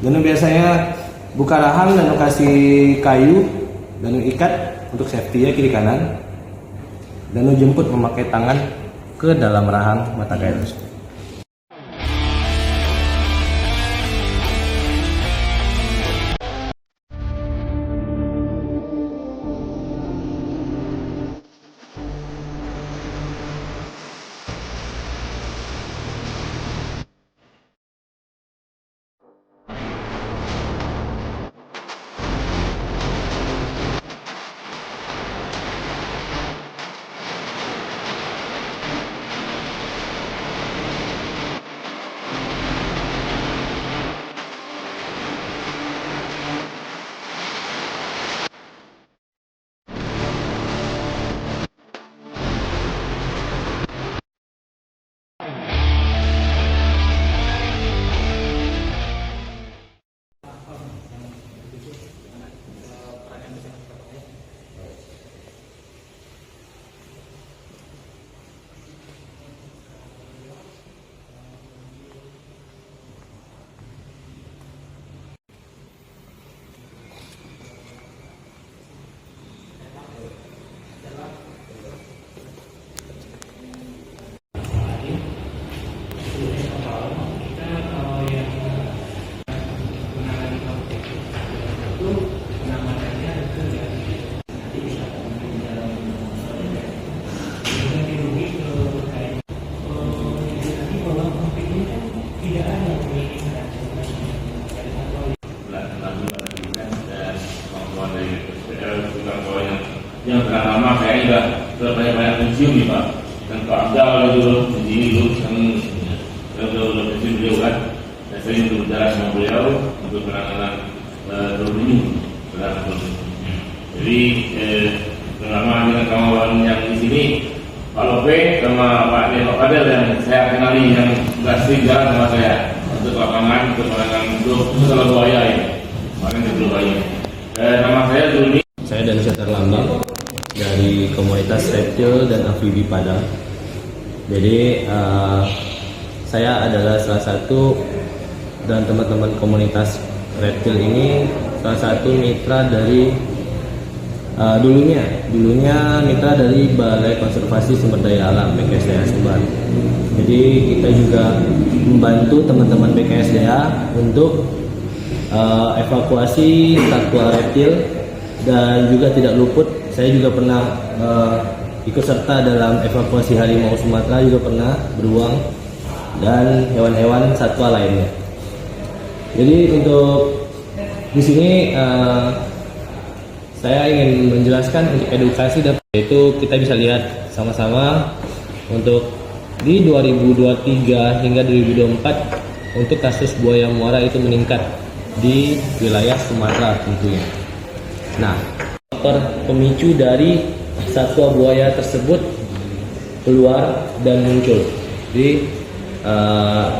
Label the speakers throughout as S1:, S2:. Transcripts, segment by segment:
S1: Dan biasanya buka rahang dan kasih kayu dan ikat untuk safety ya kiri kanan. Dan jemput memakai tangan ke dalam rahang mata kail tersebut.
S2: Yang telah lama saya sudah banyak mencium nih Pak, dan Pak Abdal dulu di sini dulu udah mencium beliau kan, dan saya untuk berjalan sama beliau untuk penanganan terbunuh. Jadi selama dengan kawan yang di sini Pak Lope sama Pak Neno Padel yang saya kenali yang sudah sering jalan sama saya untuk lapangan, untuk penanganan untuk masalah buaya ini, makanya itu buaya. Nama saya dulu.
S3: Saya Danusa Terlambang dari komunitas reptil dan amfibi Padang. Jadi saya adalah salah satu dan teman-teman komunitas reptil ini salah satu mitra dari dulunya mitra dari Balai Konservasi Sumber Daya Alam BKSDA Sumbar. Jadi kita juga membantu teman-teman BKSDA untuk evakuasi satwa reptil. Dan juga tidak luput, saya juga pernah ikut serta dalam evakuasi harimau Sumatera, juga pernah beruang dan hewan-hewan satwa lainnya. Jadi untuk di sini saya ingin menjelaskan untuk edukasi dan yaitu kita bisa lihat sama-sama untuk di 2023 hingga 2024 untuk kasus buaya muara itu meningkat di wilayah Sumatera tentunya. Nah, faktor pemicu dari satwa buaya tersebut keluar dan muncul di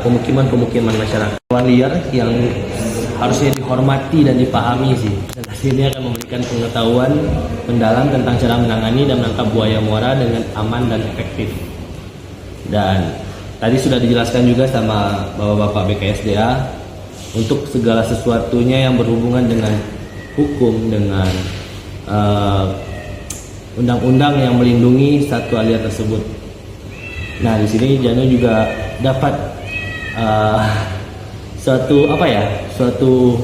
S3: pemukiman masyarakat. Hewan liar yang harusnya dihormati dan dipahami sih. Dan hasilnya akan memberikan pengetahuan mendalam tentang cara menangani dan menangkap buaya muara dengan aman dan efektif. Dan tadi sudah dijelaskan juga sama Bapak-Bapak BKSDA untuk segala sesuatunya yang berhubungan dengan hukum, dengan undang-undang yang melindungi satwa liar tersebut. Nah, di sini Jano juga dapat suatu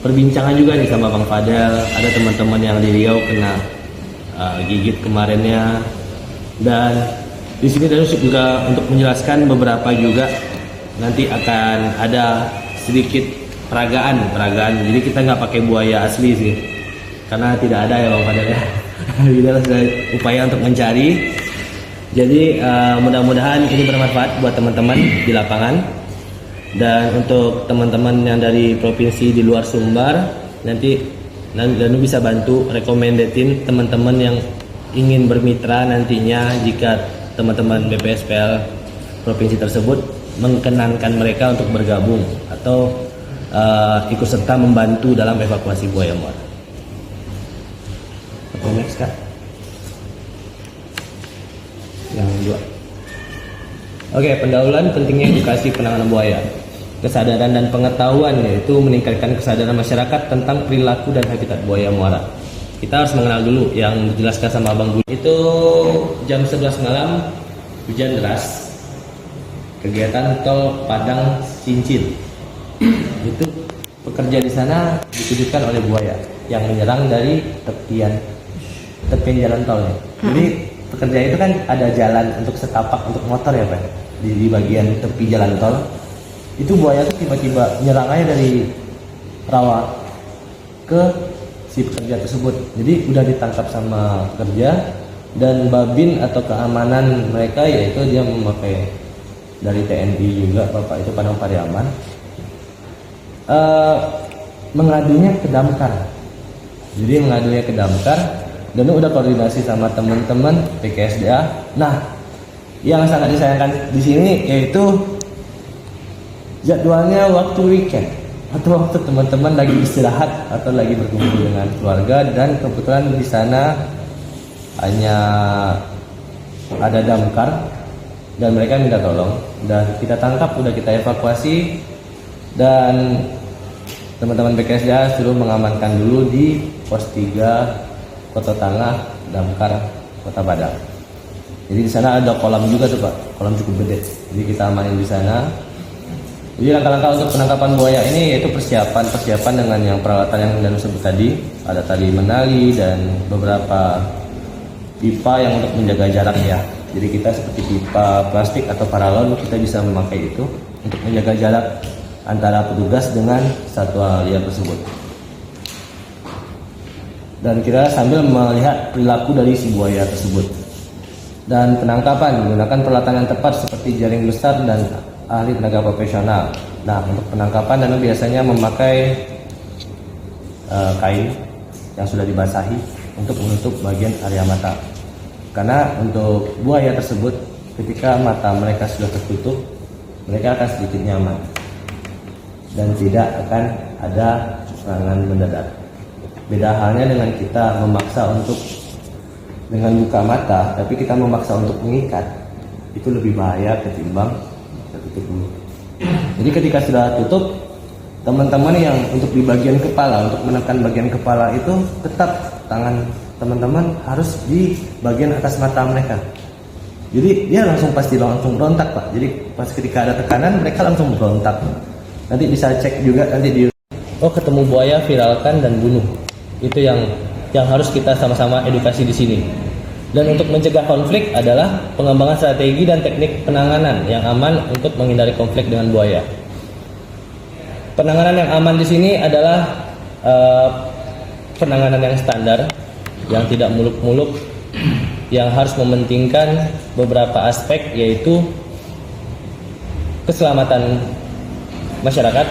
S3: perbincangan juga nih sama Bang Fadel. Ada teman-teman yang di Riau kena gigit kemarinnya, dan di sini Jano juga untuk menjelaskan beberapa juga nanti akan ada sedikit peragaan. Jadi kita nggak pakai buaya asli sih, karena tidak ada ya Bang Fadel ya. Kita sudah upaya untuk mencari. Jadi mudah-mudahan ini bermanfaat buat teman-teman di lapangan. Dan untuk teman-teman yang dari provinsi di luar Sumbar, nanti Danu bisa bantu rekomendatin teman-teman yang ingin bermitra nantinya jika teman-teman BPSPL provinsi tersebut mengenankan mereka untuk bergabung atau ikut serta membantu dalam evakuasi buaya muara. Next Kak. Yang kedua. Oke, pendahuluan pentingnya edukasi penanganan buaya. kesadaran dan pengetahuan, yaitu meningkatkan kesadaran masyarakat tentang perilaku dan habitat buaya muara. Kita harus mengenal dulu yang dijelaskan sama Abang Budi. Itu jam 11 malam, hujan deras. Kegiatan tol Padang Cincin. Itu pekerja di sana dikejutkan oleh buaya yang menyerang dari tepian jalan tolnya. Jadi pekerja itu kan ada jalan untuk setapak untuk motor ya Pak, di bagian tepi jalan tol. Itu buaya tuh tiba-tiba nyerang aja dari rawa ke si pekerja tersebut. Jadi udah ditangkap sama pekerja, dan babin atau keamanan mereka yaitu dia memakai dari TNI juga, Bapak itu Padang Pariaman, mengadunya ke damkar. Jadi mengadunya ke damkar, dan udah koordinasi sama teman-teman PKSDA. Nah, yang sangat disayangkan di sini yaitu jadwalnya waktu weekend atau waktu teman-teman lagi istirahat atau lagi berkumpul dengan keluarga, dan kebetulan di sana hanya ada damkar dan mereka minta tolong, dan kita tangkap, udah kita evakuasi, dan teman-teman BKSDA suruh mengamankan dulu di pos 3 Kota Tangah Damkar Kota Padang. Jadi di sana ada kolam juga tuh Pak, kolam cukup gede. Jadi kita amanin di sana. Jadi langkah-langkah untuk penangkapan buaya ini yaitu persiapan dengan yang peralatan yang dan sebut tadi, ada tali menali dan beberapa pipa yang untuk menjaga jarak ya. Jadi kita seperti pipa plastik atau paralon, kita bisa memakai itu untuk menjaga jarak antara petugas dengan satwa liar tersebut. Dan kita sambil melihat perilaku dari si buaya tersebut. Dan penangkapan menggunakan peralatan yang tepat seperti jaring besar dan ahli tenaga profesional. Nah, untuk penangkapan dan biasanya memakai kain yang sudah dibasahi untuk menutup bagian area mata. Karena untuk buaya tersebut ketika mata mereka sudah tertutup, mereka akan sedikit nyaman dan tidak akan ada serangan mendadak. Beda halnya dengan kita memaksa untuk dengan buka mata, tapi kita memaksa untuk mengikat, itu lebih bahaya ketimbang tutup dulu. Jadi ketika sudah tutup, teman-teman yang untuk di bagian kepala, untuk menekan bagian kepala itu tetap tangan teman-teman harus di bagian atas mata mereka. Jadi dia pasti langsung berontak Pak. Jadi pas ketika ada tekanan mereka langsung berontak. Nanti bisa cek juga nanti di ketemu buaya, viralkan dan bunuh. Itu yang harus kita sama-sama edukasi di sini. Dan untuk mencegah konflik adalah pengembangan strategi dan teknik penanganan yang aman untuk menghindari konflik dengan buaya. Penanganan yang aman di sini adalah penanganan yang standar, yang tidak muluk-muluk, yang harus mementingkan beberapa aspek yaitu keselamatan masyarakat,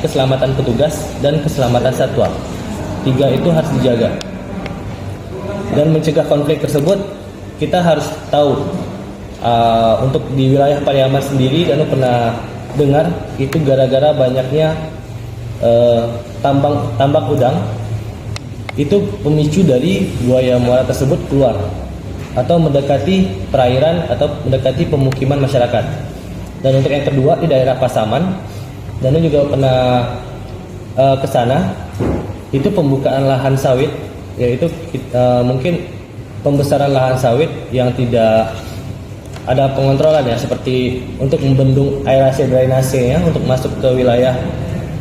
S3: keselamatan petugas, dan keselamatan satwa. 3 itu harus dijaga. Dan mencegah konflik tersebut kita harus tahu untuk di wilayah Pariaman sendiri, dan pernah dengar itu gara-gara banyaknya tambak udang, itu pemicu dari buaya muara tersebut keluar atau mendekati perairan atau mendekati pemukiman masyarakat. Dan untuk yang kedua di daerah Pasaman, dan ini juga pernah ke sana, itu pembukaan lahan sawit, yaitu mungkin pembesaran lahan sawit yang tidak ada pengontrolan ya, seperti untuk membendung aerasi drainase ya, untuk masuk ke wilayah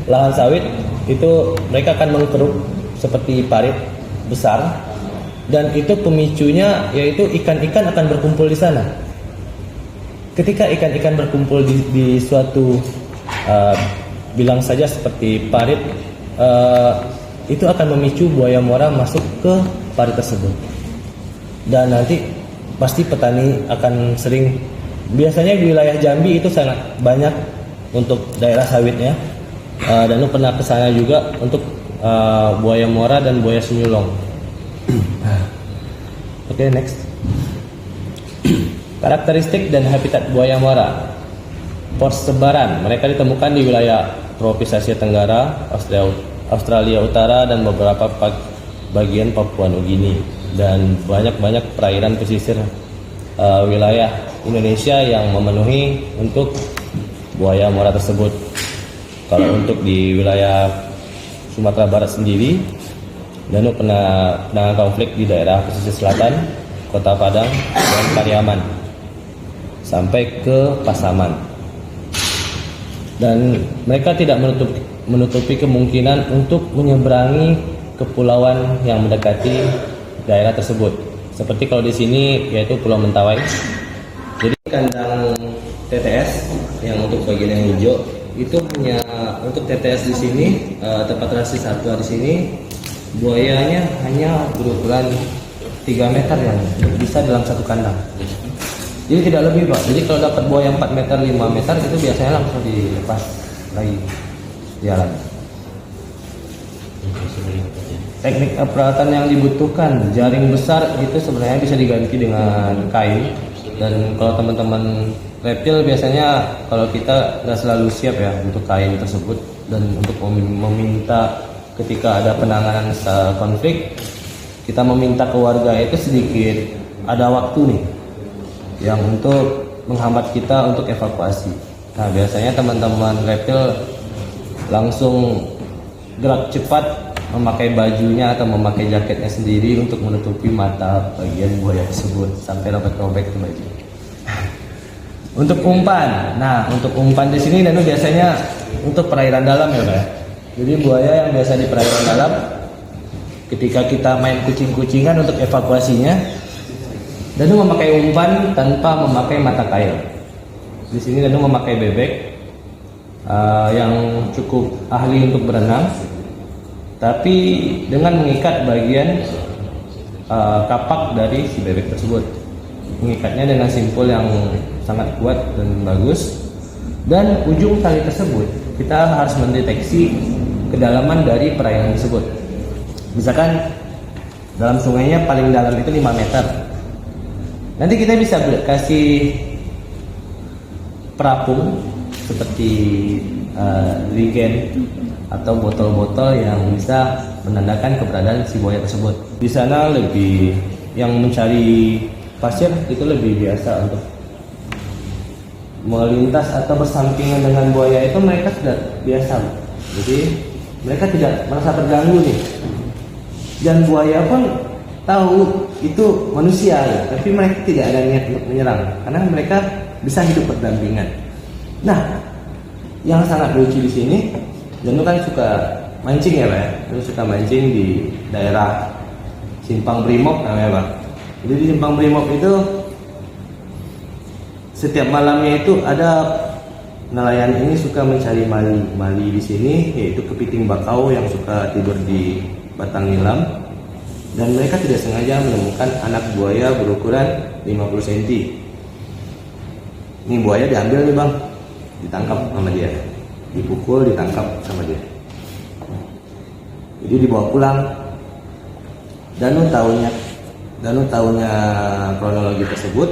S3: lahan sawit, itu mereka akan mengkeruk seperti parit besar, dan itu pemicunya yaitu ikan-ikan akan berkumpul di sana. Ketika ikan-ikan berkumpul di suatu bilang saja seperti parit, itu akan memicu buaya muara masuk ke parit tersebut. Dan nanti pasti petani akan sering, biasanya di wilayah Jambi itu sangat banyak untuk daerah sawitnya, dan lu pernah kesana juga untuk buaya muara dan buaya senyulong. Oke, next. Karakteristik dan habitat buaya muara. Persebaran, mereka ditemukan di wilayah tropis Asia Tenggara, Australia Utara, dan beberapa bagian Papua Nugini, dan banyak perairan pesisir wilayah Indonesia yang memenuhi untuk buaya muara tersebut. Kalau untuk di wilayah Sumatera Barat sendiri, Danu pernah konflik di daerah pesisir selatan, Kota Padang dan Pariaman, sampai ke Pasaman. Dan mereka tidak menutupi kemungkinan untuk menyeberangi kepulauan yang mendekati daerah tersebut. Seperti kalau di sini yaitu Pulau Mentawai. Jadi kandang TTS yang untuk bagian yang hijau itu hanya untuk TTS di sini, tempat transit satwa di sini buayanya hanya berukuran 3 meter yang bisa dalam satu kandang. Jadi tidak lebih, Pak. Jadi kalau dapat buaya 4 meter, 5 meter itu biasanya langsung dilepas lagi jalan. Teknik peralatan yang dibutuhkan, jaring besar itu sebenarnya bisa diganti dengan kain. Dan kalau teman-teman reptil biasanya kalau kita nggak selalu siap ya untuk kain tersebut, dan untuk meminta ketika ada penanganan konflik, kita meminta ke warga itu sedikit ada waktu nih yang untuk menghambat kita untuk evakuasi. Nah biasanya teman-teman reptil langsung gerak cepat memakai bajunya atau memakai jaketnya sendiri untuk menutupi mata bagian buaya tersebut sampai robek-robek ke baju. Untuk umpan, nah untuk umpan di sini Danu biasanya untuk perairan dalam ya, Pak. Jadi buaya yang biasa di perairan dalam, ketika kita main kucing-kucingan untuk evakuasinya, Danu memakai umpan tanpa memakai mata kail. Di sini Danu memakai bebek yang cukup ahli untuk berenang, tapi dengan mengikat bagian kapak dari si bebek tersebut. Mengikatnya dengan simpul yang sangat kuat dan bagus, dan ujung tali tersebut kita harus mendeteksi kedalaman dari perairan tersebut. Misalkan dalam sungainya paling dalam itu 5 meter. Nanti kita bisa kasih perapung seperti rigen atau botol-botol yang bisa menandakan keberadaan si buaya tersebut. Di sana lebih yang mencari pasir itu lebih biasa untuk melintas atau bersampingan dengan buaya itu mereka sudah biasa. Jadi mereka tidak merasa terganggu nih. Dan buaya pun tahu itu manusia ya, tapi mereka tidak ada niat untuk menyerang karena mereka bisa hidup berdampingan. Nah, yang sangat lucu di sini, Danu kan suka mancing ya, Pak ya. Danu suka mancing di daerah Simpang Brimob namanya, Pak. Jadi di Simpang Brimob itu setiap malamnya itu ada nelayan ini suka mencari mali di sini, yaitu kepiting bakau yang suka tidur di batang nilam, dan mereka tidak sengaja menemukan anak buaya berukuran 50 cm. Ini buaya diambil nih, Bang, ditangkap sama dia, dipukul, ditangkap sama dia, jadi dibawa pulang. Danu tahunya kronologi tersebut.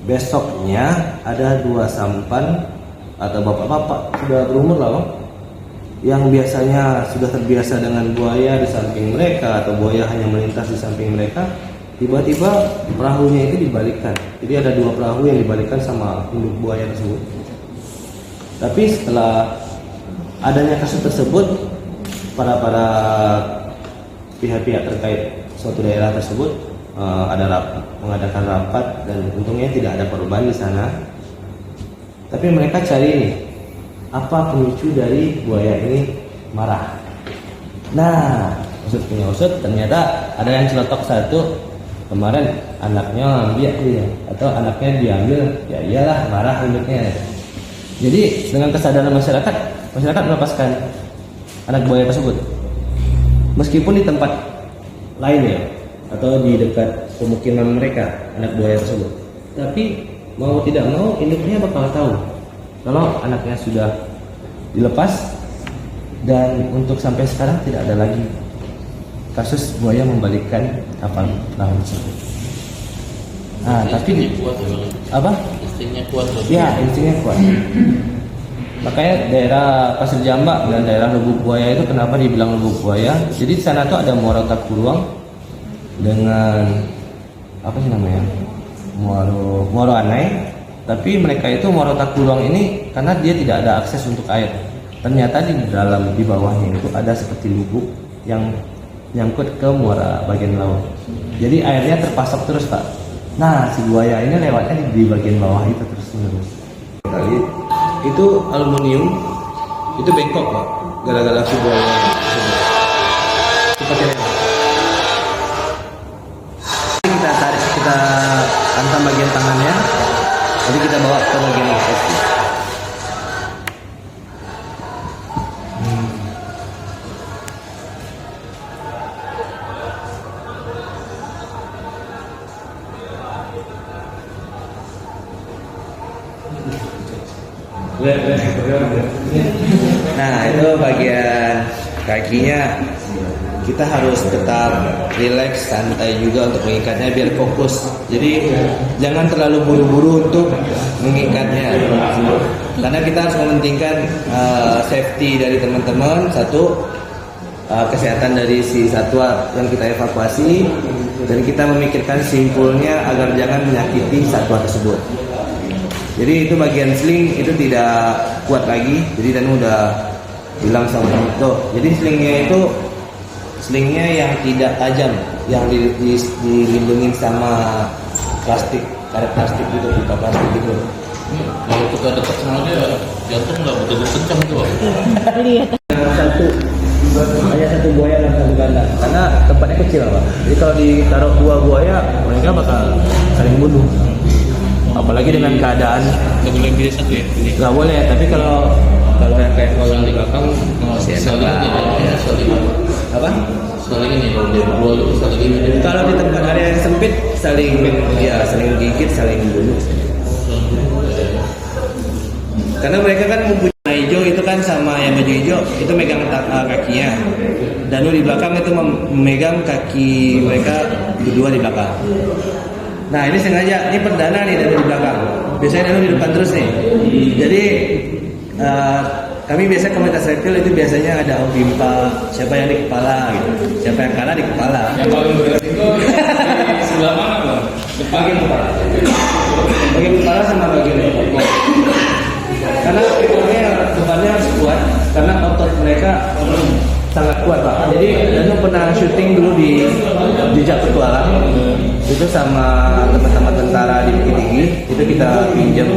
S3: Besoknya ada 2 sampan atau bapak-bapak sudah berumur lah, Bang, yang biasanya sudah terbiasa dengan buaya di samping mereka atau buaya hanya melintas di samping mereka. Tiba-tiba perahunya itu dibalikkan. Jadi ada 2 perahu yang dibalikkan sama induk buaya tersebut. Tapi setelah adanya kasus tersebut, para pihak-pihak terkait suatu daerah tersebut mengadakan rapat, dan untungnya tidak ada korban di sana. Tapi mereka cari nih, apa pemicu dari buaya ini marah. Nah, usut ternyata ada yang celotok satu. Kemarin anaknya ngambil dia, atau anaknya diambil, ya iyalah marah induknya. Jadi dengan kesadaran masyarakat melepaskan anak buaya tersebut. Meskipun di tempat lain ya, atau di dekat pemukiman mereka anak buaya tersebut, tapi mau tidak mau induknya bakal tahu kalau anaknya sudah dilepas. Dan untuk sampai sekarang tidak ada lagi kasus buaya membalikkan kapal perahu tersebut. Nah, tapi
S2: kuat ya,
S3: apa?
S2: instingnya kuat.
S3: Ya, instingnya kuat. Makanya daerah Pasir Jambak dan daerah Lubuk Buaya itu kenapa dibilang Lubuk Buaya? Jadi di sana tuh ada Muaro Takuruang dengan apa sih namanya? Muaro Anai. Tapi mereka itu Muaro Takuruang ini karena dia tidak ada akses untuk air. ternyata di bawahnya itu ada seperti lubuk yang nyangkut ke muara bagian laut. Jadi airnya terpasok terus Pak. Nah si buaya ini lewatnya di bagian bawah itu terus menerus. Kali itu aluminium itu bengkok Pak, gara-gara si buaya. Seperti ini. Kita tarik, kita hantam bagian tangannya, jadi kita bawa ke bagian safety. Nah itu bagian kakinya, kita harus tetap rileks, santai juga untuk mengikatnya biar fokus. Jadi jangan terlalu buru-buru untuk mengikatnya, karena kita harus mementingkan safety dari teman-teman, satu kesehatan dari si satwa yang kita evakuasi, dan kita memikirkan simpulnya agar jangan menyakiti satwa tersebut. Jadi itu bagian sling itu tidak kuat lagi, jadi Danu udah bilang sama itu. Jadi slingnya yang tidak tajam, yang dilindungi sama plastik, karet plastik gitu, buka plastik gitu.
S2: Kalau kita dekat sama dia, jantung nggak betul-betul kencang tuh.
S3: Hanya satu buaya dan satu ganda, karena tempatnya kecil Pak. Jadi kalau ditaruh dua buaya, mereka bakal saling bunuh. Apalagi dengan keadaan
S2: Nggak boleh pilih satu ya?
S3: nggak boleh. Tapi kalau yang kayak orang di belakang masih enak lah. Apa?
S2: Saling ini kalau dia berdua itu saling ini.
S3: Kalau di tempat area yang sempit saling gigit, saling bunuh. Karena mereka kan mempunyai hijau itu kan sama yang baju hijau itu megang kakinya. Danu di belakang itu memegang kaki mereka berdua di belakang. Nah ini sengaja, ini perdana nih Danu di belakang. Biasanya Danu di depan terus nih. Jadi kami biasa komunitas reptil itu biasanya ada ompimpa, siapa yang di kepala gitu. Siapa yang kalah di kepala.
S2: Yang paling berat itu di sebelah mana Bang?
S3: Bagian kepala. Bagian kepala sama bagian ekor. Karena ekornya depannya harus kuat, karena otot mereka sangat kuat Pak. Jadi Danu pernah syuting dulu di Jejak Petualang itu sama teman-teman tentara di Bukit Tinggi. Itu kita pinjam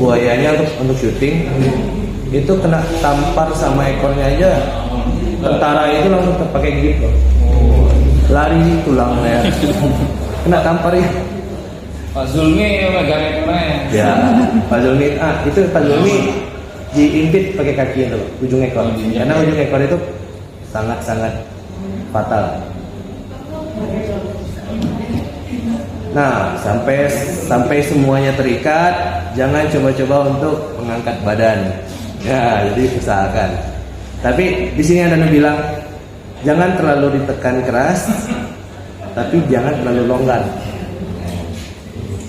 S3: buayanya untuk syuting. Itu kena tampar sama ekornya aja, tentara itu langsung terpakai gigit Pak. Lari tulangnya kena tampar ya.
S2: Pak Zulmi megang ekornya.
S3: Ya, Pak Zulmi, itu Pak Zulmi diimpit pakai kaki itu, ujung ekor. Karena ujung ekor itu sangat-sangat fatal. Nah, sampai semuanya terikat, jangan coba-coba untuk mengangkat badan. Ya, jadi usahakan. Tapi di sini Danu bilang, jangan terlalu ditekan keras, tapi jangan terlalu longgar.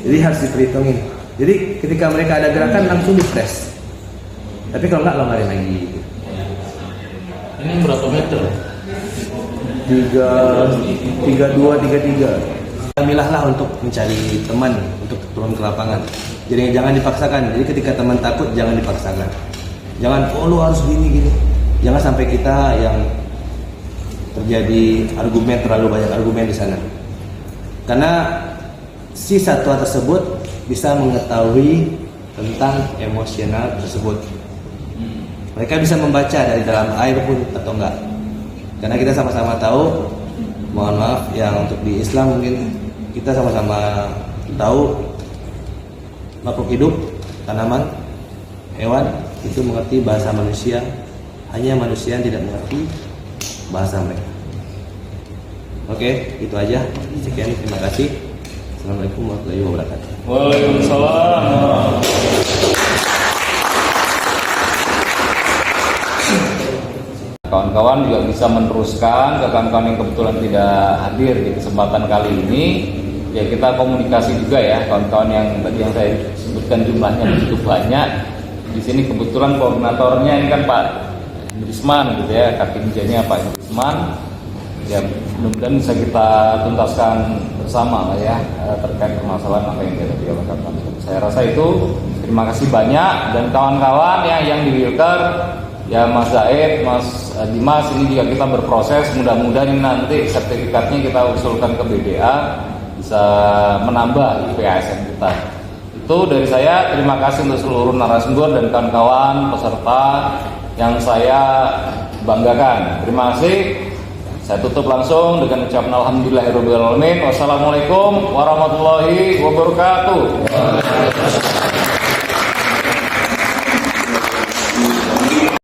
S3: Jadi harus diperhitungin. Jadi ketika mereka ada gerakan langsung di-press. Tapi kalau nggak longgarin lagi.
S2: Ini berapa meter?
S3: 32, 33. Milahlah untuk mencari teman untuk turun ke lapangan. Jadi jangan dipaksakan. Jadi ketika teman takut jangan dipaksakan. Jangan lu harus gini. Jangan sampai kita yang terjadi terlalu banyak argumen di sana. Karena si satwa tersebut bisa mengetahui tentang emosional tersebut. Mereka bisa membaca dari dalam air pun atau enggak. Karena kita sama-sama tahu, mohon maaf, yang untuk di Islam mungkin kita sama-sama tahu makhluk hidup, tanaman, hewan itu mengerti bahasa manusia. Hanya manusia yang tidak mengerti bahasa mereka. Oke, itu aja. Sekian, terima kasih. Assalamualaikum warahmatullahi wabarakatuh.
S2: Waalaikumsalam. Kawan-kawan juga bisa meneruskan ke kawan-kawan yang kebetulan tidak hadir di kesempatan kali ini. Ya kita komunikasi juga ya kawan-kawan yang tadi yang saya sebutkan jumlahnya begitu banyak. Di sini kebetulan koordinatornya ini kan Pak Idrisman gitu ya, kaki hijaunya Pak Idrisman. Ya mudah-mudahan bisa kita tuntaskan bersama lah ya terkait permasalahan apa yang kita lakukan. Saya rasa itu terima kasih banyak dan kawan-kawan ya yang di Wilker
S4: Ya Mas Zaid, Mas Dimas, ini juga kita berproses, mudah-mudahan ini nanti sertifikatnya kita usulkan ke BDA bisa menambah IPASN kita. Itu dari saya, terima kasih untuk seluruh narasumber dan kawan-kawan peserta yang saya banggakan. Terima kasih. Saya tutup langsung dengan ucapan alhamdulillahirabbil alamin. Wassalamualaikum warahmatullahi wabarakatuh.